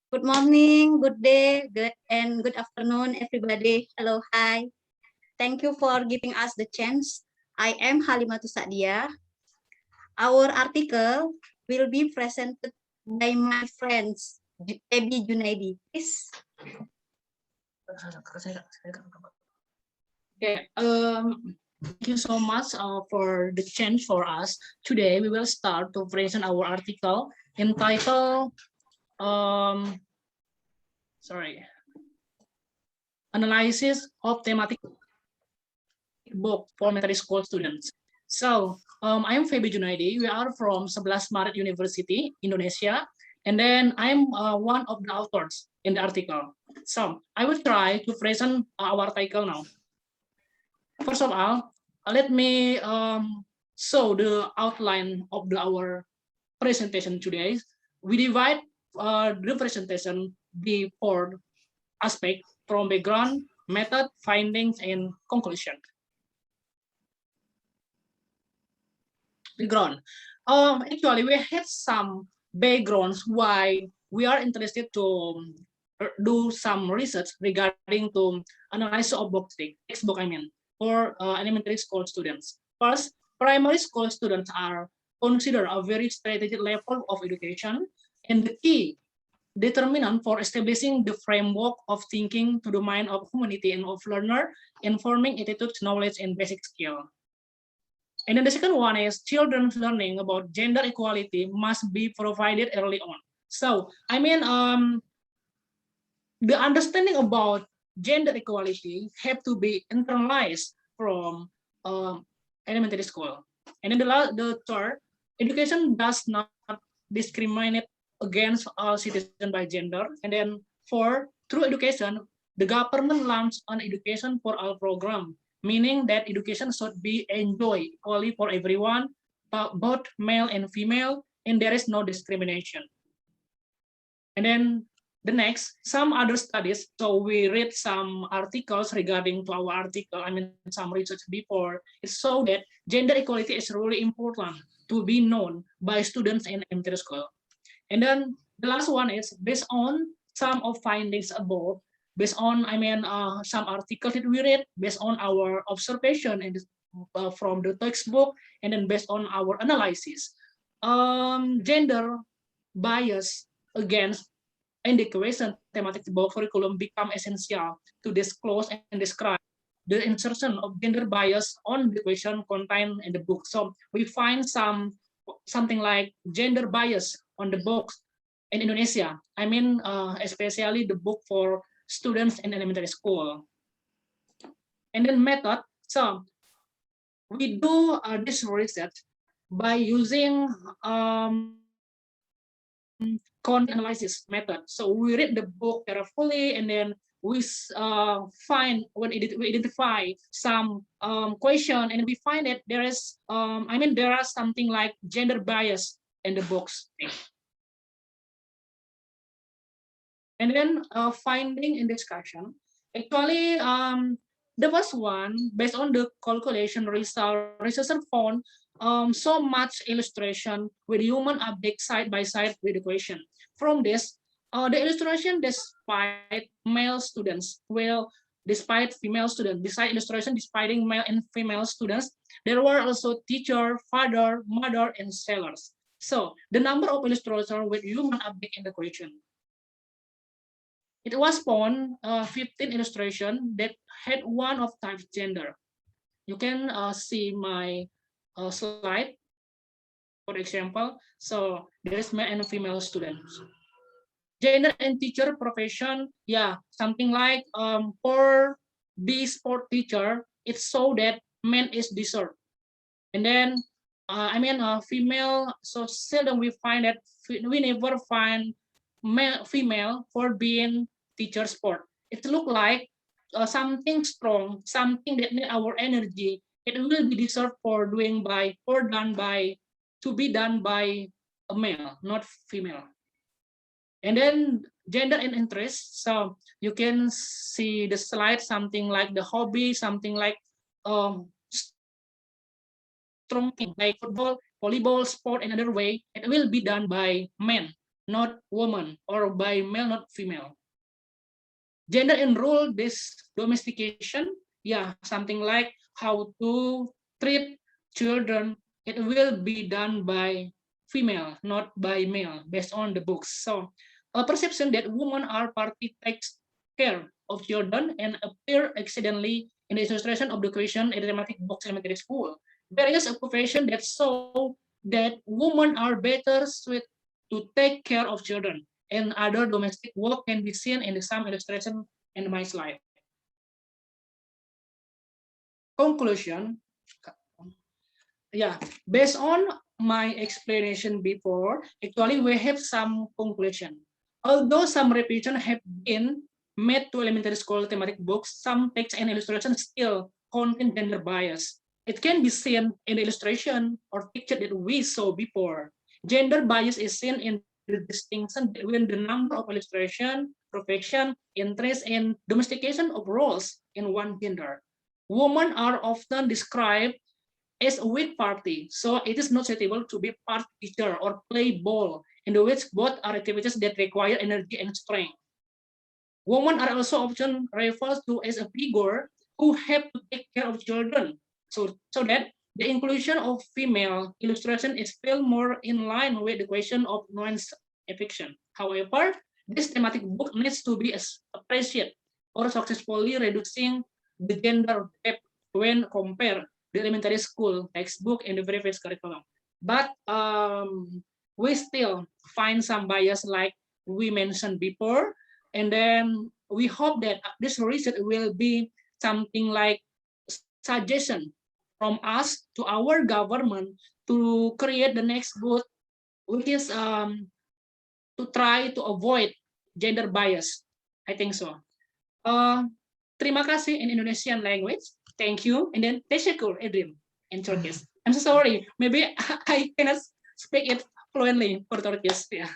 Good morning, good day, good afternoon, everybody. Hello, hi. Thank you for giving us the chance. I am Halimatussakdiah. Our article will be presented by my friends, Febi Junaidi. Please. Okay, thank you so much for the chance for us. Today we will start to present our article entitled Analysis of Thematic Book for Elementary School Students. So I am Febi Junaidi. We are from Sebelas Maret University, Indonesia. And then I'm one of the authors in the article. So I will try to present our article now. First of all, let me show the outline of our presentation today. We divide the presentation the four aspects from background, method, findings, and conclusion. Background. Actually, we have some backgrounds why we are interested to do some research regarding to analysis of textbook, for elementary school students. First, primary school students are considered a very strategic level of education, and the key determinant for establishing the framework of thinking to the mind of humanity and of learner, informing attitudes, knowledge, and basic skill. And then the second one is children's learning about gender equality must be provided early on. So, the understanding about gender equality have to be internalized from elementary school. And then the third, education does not discriminate against all citizens by gender. And then four, through education, the government launched an education for all program, meaning that education should be enjoyed equally for everyone, both male and female, and there is no discrimination. And then the next, some other studies. So we read some articles regarding to our article, some research before. It showed that gender equality is really important to be known by students in elementary school. And then the last one is based on some of findings above, based on, some articles that we read, based on our observation and from the textbook, and then based on our analysis. Gender bias against indication thematic book curriculum become essential to disclose and describe the insertion of gender bias on the question contained in the book. So we find something like gender bias on the books in Indonesia. Especially the book for students in elementary school. And then method. So we do this research by using content analysis method. So we read the book carefully, and then we find when we identify some question, and we find that there is there are something like gender bias in the books. And then finding and discussion. Actually, the first one, based on the calculation result, researcher found so much illustration with human object side by side with the question. From this, the illustration despite male students, despite female students, beside illustration despite male and female students, there were also teacher, father, mother, and sailors. So the number of illustrators with human object in the question. It was found 15 illustration that had one of type gender. You can see my slide, for example. So there is male and female students. Gender and teacher profession, something like for the sport teacher, it's so that men is deserved. And then, female, so seldom we find that, we never find female for being teacher sport. It look like something strong, something that need our energy. It will be deserved for to be done by a male, not female. And then gender and interest. So you can see the slide, something like the hobby, something like strong thing like football, volleyball, sport, another way. It will be done by men, not woman, or by male, not female. Gender and role this domestication, yeah, something like how to treat children, it will be done by female, not by male, based on the books. So a perception that women are partly takes care of children and appear accidentally in the illustration of the question in the thematic box elementary school. There is a profession that show that women are better suited to take care of children, and other domestic work can be seen in the some illustration in my slide. Conclusion, yeah, based on my explanation before, actually we have some conclusion. Although some repetition have been made to elementary school thematic books, some text and illustration still contain gender bias. It can be seen in the illustration or picture that we saw before. Gender bias is seen in the distinction between the number of illustration, profession, interest, and domestication of roles in one gender. Women are often described as a weak party, so it is not suitable to be part teacher or play ball, in which both are activities that require energy and strength. Women are also often referred to as a figure who have to take care of children, so that the inclusion of female illustration is still more in line with the question of nuance affection. However, this thematic book needs to be appreciated or successfully reducing the gender gap when compared the elementary school textbook and the previous curriculum. But we still find some bias like we mentioned before, and then we hope that this research will be something like suggestion from us to our government to create the next book, which is to try to avoid gender bias. I think so. Terima kasih in Indonesian language. Thank you. And then teşekkür ederim in Turkish. I'm so sorry. Maybe I cannot speak it fluently for Turkish. Yeah.